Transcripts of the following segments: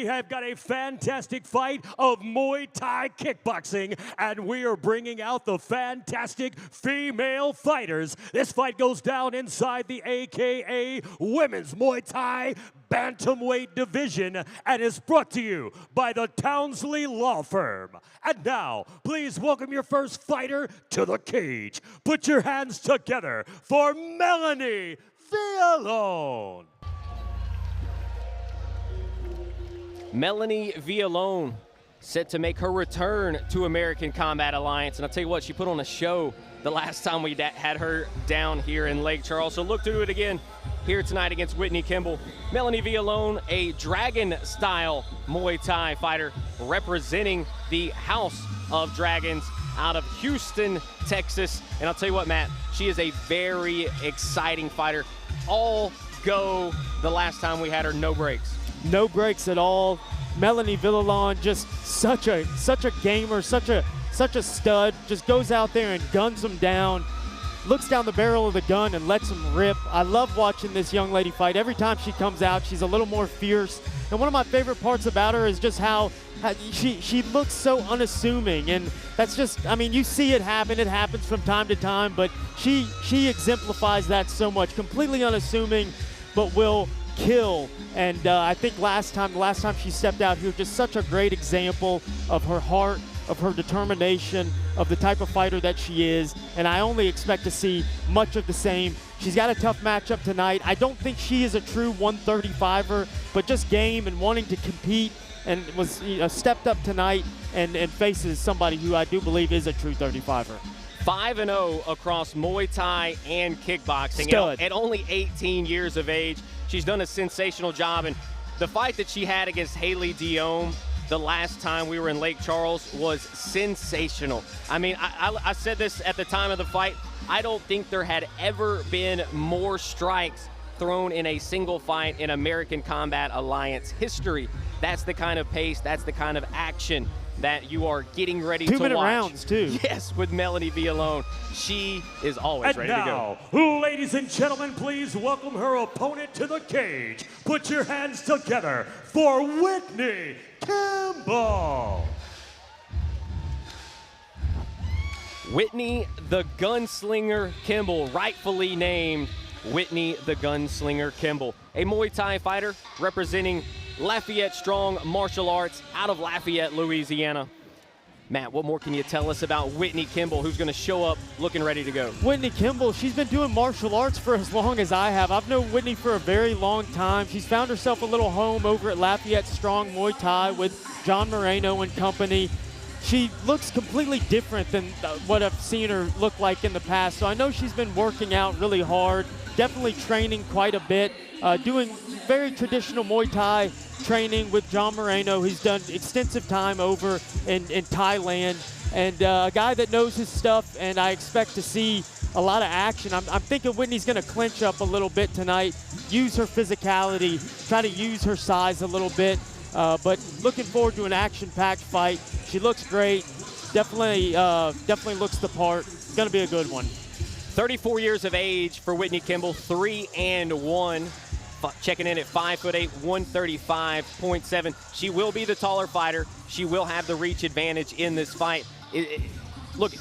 we have got a fantastic fight of Muay Thai kickboxing, and we are bringing out the fantastic female fighters. This fight goes down inside the AKA Women's Muay Thai Bantamweight Division and is brought to you by the Townsley Law Firm. And now, please welcome your first fighter to the cage. Put your hands together for Melanie Villalon. Melanie Villalon set to make her return to American Combat Alliance. And I'll tell you what, she put on a show the last time we had her down here in Lake Charles. So look to do it again here tonight against Whitney Kimble. Melanie Villalon, a dragon-style Muay Thai fighter representing the House of Dragons out of Houston, Texas. And I'll tell you what, Matt, she is a very exciting fighter. All go the last time we had her, no breaks. No breaks at all. Melanie Villalon, just such a gamer, such a stud. Just goes out there and guns them down. Looks down the barrel of the gun and lets them rip. I love watching this young lady fight. Every time she comes out, she's a little more fierce. And one of my favorite parts about her is just how she looks so unassuming. And that's just, I mean, you see it happen. It happens from time to time. But she exemplifies that so much. Completely unassuming, but will kill. And I think the last time she stepped out here, just such a great example of her heart, of her determination, of the type of fighter that she is, and I only expect to see much of the same. She's got a tough matchup tonight. I don't think she is a true 135er, but just game and wanting to compete, and was stepped up tonight and faces somebody who I do believe is a true 35er. 5-0 across Muay Thai and kickboxing. Stud. At only 18 years of age, she's done a sensational job, and the fight that she had against Haley Diome the last time we were in Lake Charles was sensational. I mean, I said this at the time of the fight. I don't think there had ever been more strikes thrown in a single fight in American Combat Alliance history. That's the kind of pace, that's the kind of action that you are getting ready to watch. 2-minute rounds, too. Yes, with Melanie Villalon. She is always ready to go. Now, ladies and gentlemen, please welcome her opponent to the cage. Put your hands together for Whitney Kimble. Whitney the Gunslinger Kimble, rightfully named Whitney the Gunslinger Kimble. A Muay Thai fighter representing Lafayette Strong Martial Arts out of Lafayette, Louisiana. Matt, what more can you tell us about Whitney Kimble, who's going to show up looking ready to go? Whitney Kimble, she's been doing martial arts for as long as I have. I've known Whitney for a very long time. She's found herself a little home over at Lafayette Strong Muay Thai with John Moreno and company. She looks completely different than what I've seen her look like in the past. So I know she's been working out really hard, definitely training quite a bit, doing very traditional Muay Thai training with John Moreno. He's done extensive time over in Thailand, and a guy that knows his stuff, and I expect to see a lot of action. I'm thinking Whitney's going to clinch up a little bit tonight, use her physicality, try to use her size a little bit, but looking forward to an action-packed fight. She looks great, definitely looks the part. It's going to be a good one. 34 years of age for Whitney Kimble, 3-1. Checking in at 5'8", 135.7. She will be the taller fighter. She will have the reach advantage in this fight. Look,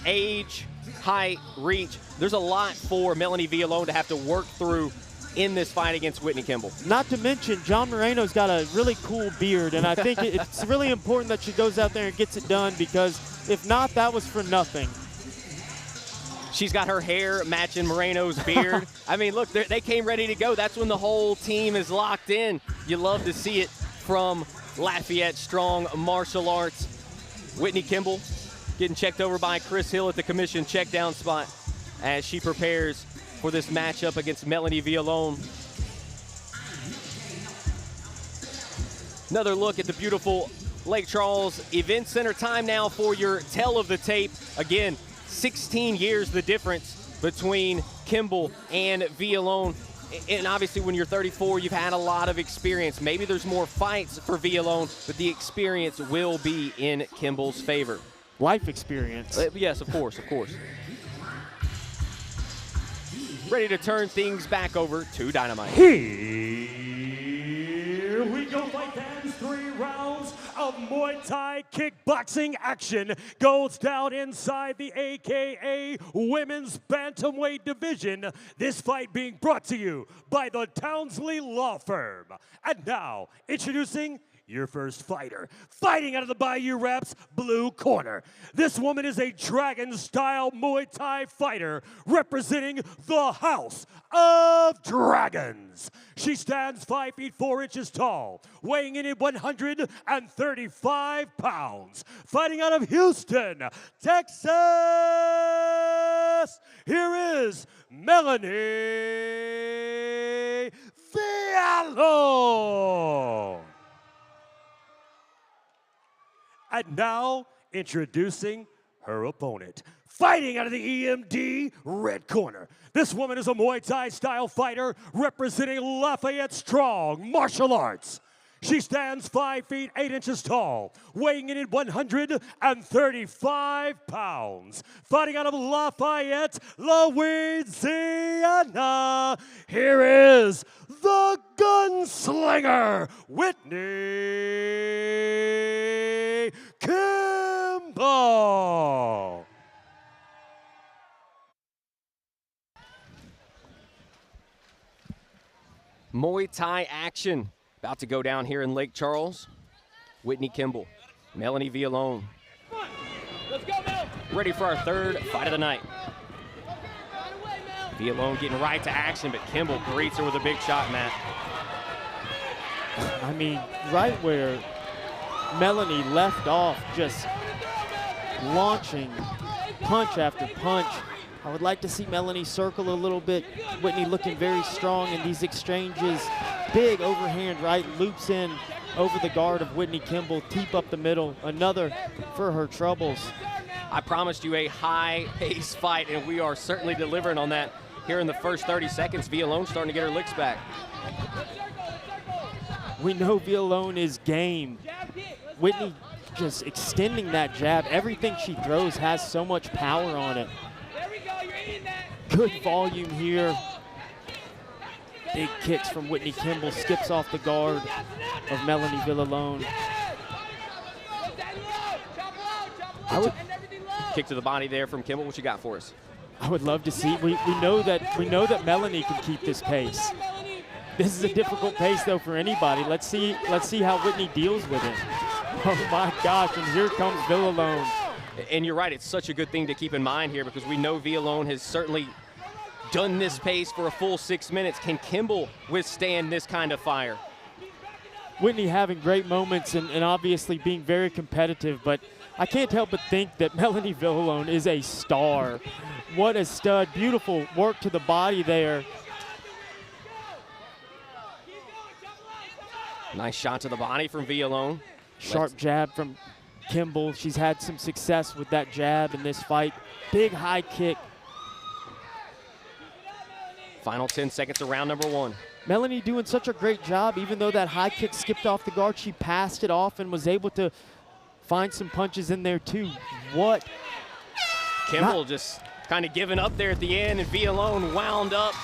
age, height, reach. There's a lot for Melanie Villalon to have to work through in this fight against Whitney Kimble. Not to mention, John Moreno's got a really cool beard, and I think it's really important that she goes out there and gets it done, because if not, that was for nothing. She's got her hair matching Moreno's beard. I mean, look, they came ready to go. That's when the whole team is locked in. You love to see it from Lafayette Strong Martial Arts. Whitney Kimble getting checked over by Chris Hill at the commission check down spot as she prepares for this matchup against Melanie Villalon. Another look at the beautiful Lake Charles Event Center. Time now for your tell of the tape. Again, 16 years the difference between Kimble and Villalon. And obviously when you're 34, you've had a lot of experience. Maybe there's more fights for Villalon, but the experience will be in Kimble's favor. Life experience. Yes, of course, of course. Ready to turn things back over to Dynamite. Here we go, fight fans. 3 rounds of Muay Thai kickboxing action goes down inside the AKA Women's Bantamweight Division. This fight being brought to you by the Townsley Law Firm. And now, introducing your first fighter, fighting out of the Bayou Raps blue corner. This woman is a dragon-style Muay Thai fighter representing the House of Dragons. She stands 5 feet 4 inches tall, weighing in at 135 pounds. Fighting out of Houston, Texas, here is Melanie Villalon. And now, introducing her opponent. Fighting out of the EMD red corner. This woman is a Muay Thai style fighter representing Lafayette Strong Martial Arts. She stands 5 feet 8 inches tall, weighing in at 135 pounds. Fighting out of Lafayette, Louisiana, here is the gunslinger, Whitney Kimble. Muay Thai action about to go down here in Lake Charles. Whitney Kimble, Melanie Villalon. Let's go, Mel. Ready for our third fight of the night. Villalon getting right to action, but Kimble greets her with a big shot, Matt. I mean, right where Melanie left off, just launching punch after punch. I would like to see Melanie circle a little bit. Whitney looking very strong in these exchanges. Big overhand right, loops in over the guard of Whitney Kimble, teep up the middle, another for her troubles. I promised you a high-paced fight, and we are certainly delivering on that here in the first 30 seconds. Villalon starting to get her licks back. We know Villalon is game. Whitney just extending that jab. Everything she throws has so much power on it. Good volume here. Big kicks from Whitney Kimble, skips off the guard of Melanie Villalon. Kick to the body there from Kimble. What you got for us? I would love to see. We know that Melanie can keep this pace. This is a difficult pace though for anybody. Let's see how Whitney deals with it. Oh my gosh! And here comes Villalon. And you're right. It's such a good thing to keep in mind here because we know Villalon has certainly done this pace for a full 6 minutes. Can Kimble withstand this kind of fire? Whitney having great moments and obviously being very competitive, but I can't help but think that Melanie Villalon is a star. What a stud. Beautiful work to the body there. Nice shot to the body from Villalon. Sharp jab from Kimble. She's had some success with that jab in this fight. Big high kick. Final 10 seconds of round number 1. Melanie doing such a great job. Even though that high kick skipped off the guard, she passed it off and was able to find some punches in there too. What? Kimble just kind of giving up there at the end, and Villalon wound up,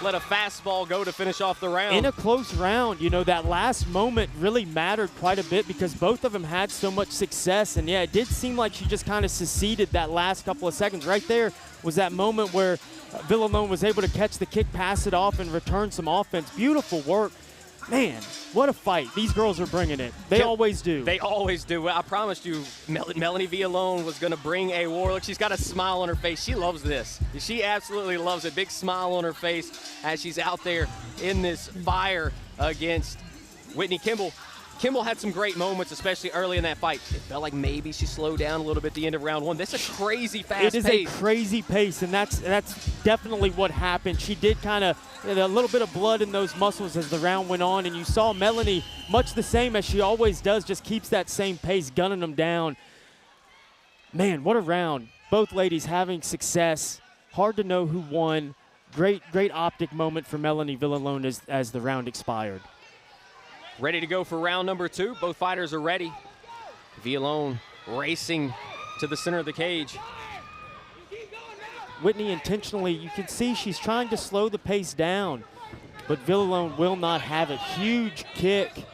let a fastball go to finish off the round. In a close round, you know, that last moment really mattered quite a bit because both of them had so much success. And yeah, it did seem like she just kind of seceded that last couple of seconds. Right there was that moment where Villalon was able to catch the kick, pass it off, and return some offense. Beautiful work. Man, what a fight. These girls are bringing it. They always do. They always do. I promised you Melanie Villalon was going to bring a war. Look, she's got a smile on her face. She loves this. She absolutely loves it. Big smile on her face as she's out there in this fire against Whitney Kimble. Kimble had some great moments, especially early in that fight. It felt like maybe she slowed down a little bit at the end of round 1. That's a crazy fast pace. It is a crazy pace, and that's definitely what happened. She did kind of a little bit of blood in those muscles as the round went on, and you saw Melanie, much the same as she always does, just keeps that same pace, gunning them down. Man, what a round. Both ladies having success. Hard to know who won. Great optic moment for Melanie Villalon as the round expired. Ready to go for round number 2. Both fighters are ready. Villalon racing to the center of the cage. Whitney intentionally, you can see she's trying to slow the pace down, but Villalon will not have it. Huge kick.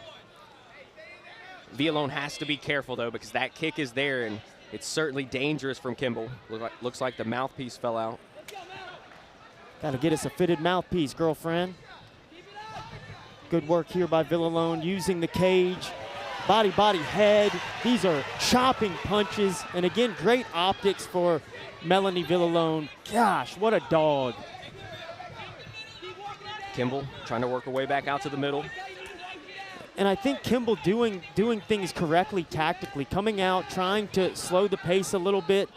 Villalon has to be careful, though, because that kick is there, and it's certainly dangerous from Kimble. Looks like the mouthpiece fell out. Got to get us a fitted mouthpiece, girlfriend. Good work here by Villalon using the cage. Body, body, head. These are chopping punches. And again, great optics for Melanie Villalon. Gosh, what a dog. Kimble trying to work her way back out to the middle. And I think Kimble doing things correctly tactically, coming out, trying to slow the pace a little bit.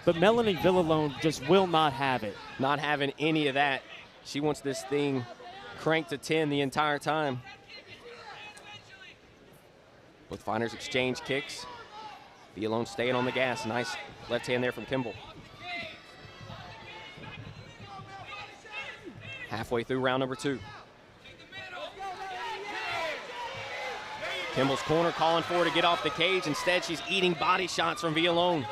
But Melanie Villalon just will not have it. Not having any of that. She wants this thing cranked to 10 the entire time. Both fighters exchange kicks. Villalon staying on the gas. Nice left hand there from Kimble. Halfway through round number 2. Kimble's corner calling for her to get off the cage. Instead, she's eating body shots from Villalon.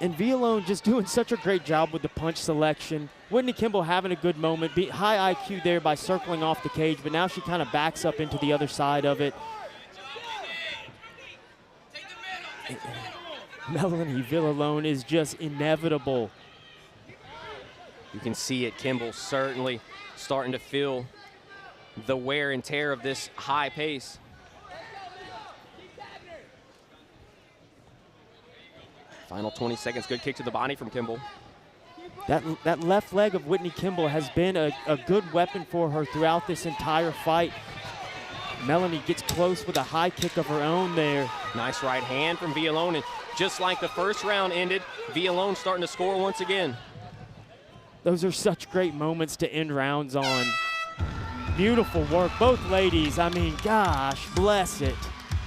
And Villalon just doing such a great job with the punch selection. Whitney Kimble having a good moment. High IQ there by circling off the cage, but now she kind of backs up into the other side of it. Melanie Villalon is just inevitable. You can see it. Kimble certainly starting to feel the wear and tear of this high pace. Final 20 seconds. Good kick to the body from Kimble. That left leg of Whitney Kimble has been a good weapon for her throughout this entire fight. Melanie gets close with a high kick of her own there. Nice right hand from Villalon. And just like the first round ended, Villalon starting to score once again. Those are such great moments to end rounds on. Beautiful work, both ladies. I mean, gosh, bless it.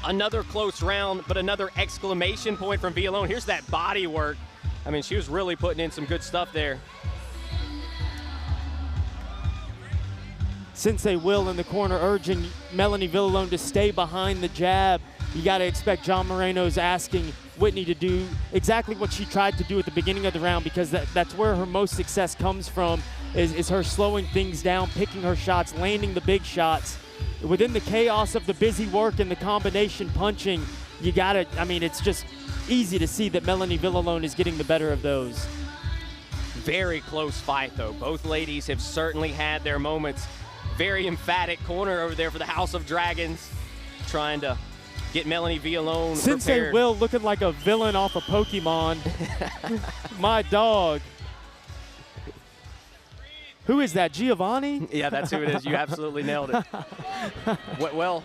Another close round, but another exclamation point from Villalon. Here's that body work. I mean, she was really putting in some good stuff there. Sensei Will in the corner urging Melanie Villalon to stay behind the jab. You got to expect John Moreno's asking Whitney to do exactly what she tried to do at the beginning of the round, because that's where her most success comes from, is her slowing things down, picking her shots, landing the big shots. Within the chaos of the busy work and the combination punching, you got to, I mean, it's just easy to see that Melanie Villalon is getting the better of those. Very close fight, though. Both ladies have certainly had their moments. Very emphatic corner over there for the House of Dragons, trying to get Melanie Villalon Sensei prepared. Will looking like a villain off of Pokemon. My dog. Who is that, Giovanni? Yeah, that's who it is. You absolutely nailed it. Well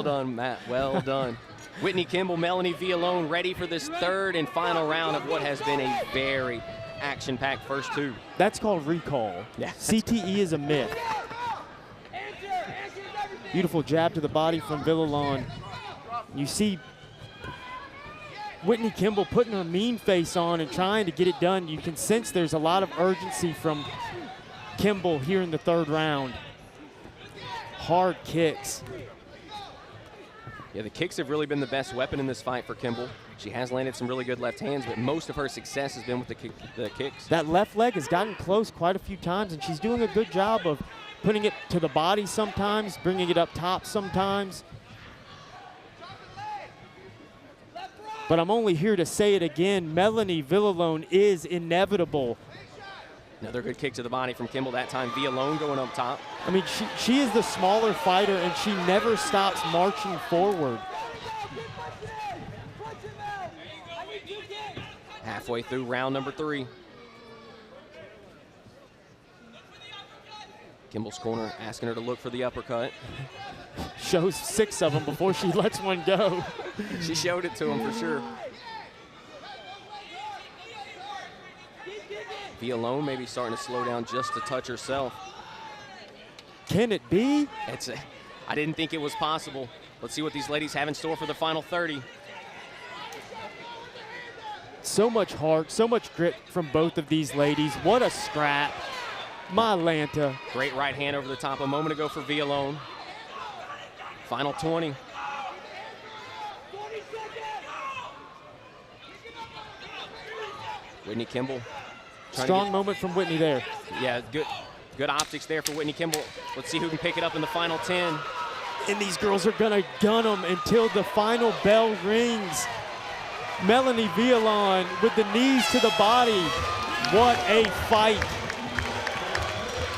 done, Matt. Well done. Whitney Kimble, Melanie Villalon ready for this third and final round of what has been a very action-packed first two. That's called recall. Yeah. CTE is a myth. Beautiful jab to the body from Villalon. You see Whitney Kimble putting her mean face on and trying to get it done. You can sense there's a lot of urgency from Kimble here in the third round. Hard kicks. Yeah, the kicks have really been the best weapon in this fight for Kimble. She has landed some really good left hands, but most of her success has been with the kicks. That left leg has gotten close quite a few times, and she's doing a good job of putting it to the body sometimes, bringing it up top sometimes. But I'm only here to say it again, Melanie Villalon is inevitable. Another good kick to the body from Kimble, that time Villalon going up top. I mean, she is the smaller fighter, and she never stops marching forward. Halfway through round number 3. Kimble's corner asking her to look for the uppercut. Shows 6 of them before she lets one go. She showed it to him for sure. Villalon maybe starting to slow down just a touch herself. Can it be? I didn't think it was possible. Let's see what these ladies have in store for the final 30. So much heart, so much grit from both of these ladies. What a scrap. My Lanta. Great right hand over the top a moment ago for Villalon. Final 20. Whitney Kimble. Strong moment from Whitney there. Yeah, good optics there for Whitney Kimble. Let's see who can pick it up in the final 10. And these girls are gonna gun them until the final bell rings. Melanie Villalon with the knees to the body. What a fight.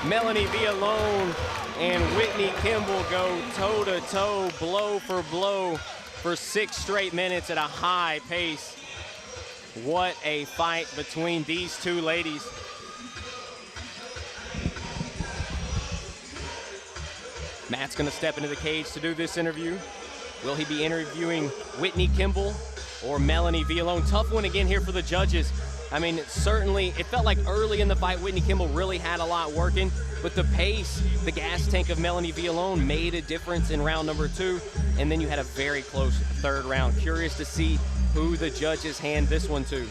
Melanie Villalon and Whitney Kimble go toe-to-toe, blow for blow for 6 straight minutes at a high pace. What a fight between these two ladies. Matt's gonna step into the cage to do this interview. Will he be interviewing Whitney Kimble or Melanie Villalon? Tough one again here for the judges. I mean, certainly, it felt like early in the fight, Whitney Kimble really had a lot working, but the pace, the gas tank of Melanie Villalon made a difference in round number 2, and then you had a very close 3rd round. Curious to see who the judges hand this one to.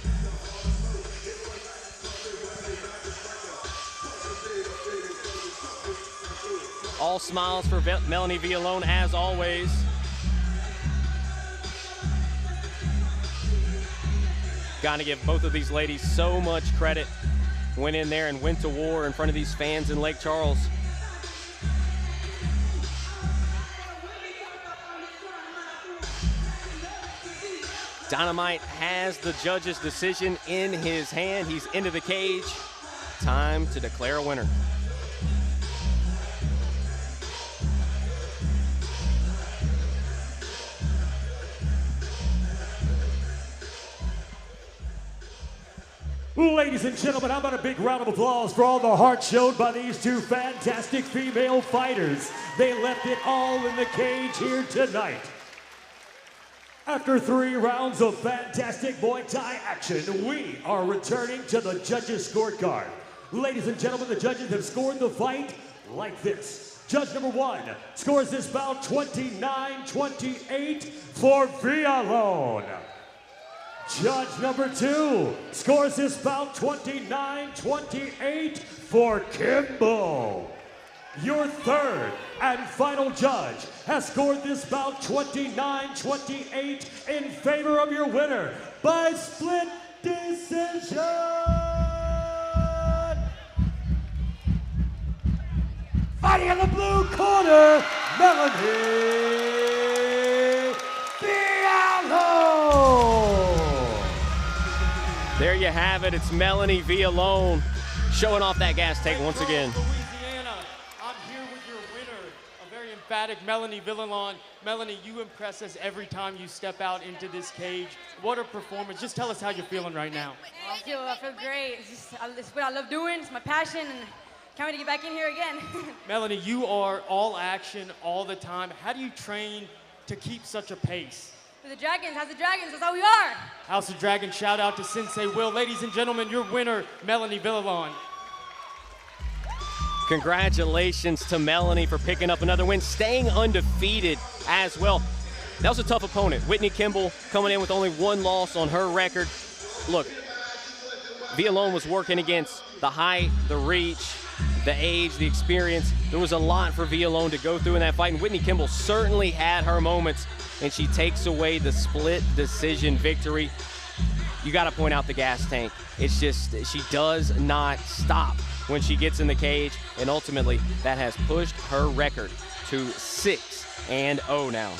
All smiles for Melanie Villalon as always. Got to give both of these ladies so much credit. Went in there and went to war in front of these fans in Lake Charles. Dynamite has the judge's decision in his hand. He's into the cage. Time to declare a winner. Ladies and gentlemen, how about a big round of applause for all the heart shown by these two fantastic female fighters. They left it all in the cage here tonight. After 3 rounds of fantastic Muay Thai action, we are returning to the judges' scorecard. Ladies and gentlemen, the judges have scored the fight like this. Judge number 1 scores this bout 29-28 for Villalon. Judge number 2 scores this bout 29-28 for Kimble. Your 3rd and final judge has scored this bout 29-28 in favor of your winner by split decision. Fighting in the blue corner, Melanie Villalon. There you have it. It's Melanie Villalon showing off that gas tank once again. Louisiana, I'm here with your winner, a very emphatic Melanie Villalon. Melanie, you impress us every time you step out into this cage. What a performance. Just tell us how you're feeling right now. I feel great. It's what I love doing. It's my passion, and can't wait to get back in here again. Melanie, you are all action all the time. How do you train to keep such a pace? The Dragons, House of Dragons, that's how we are. House of Dragons, shout out to Sensei Will. Ladies and gentlemen, your winner, Melanie Villalon. Congratulations to Melanie for picking up another win, staying undefeated as well. That was a tough opponent. Whitney Kimble coming in with only 1 loss on her record. Look, Villalon was working against the height, the reach, the age, the experience. There was a lot for Villalon to go through in that fight, and Whitney Kimble certainly had her moments, and she takes away the split decision victory. You got to point out the gas tank. It's just, she does not stop when she gets in the cage, and ultimately that has pushed her record to 6-0 now.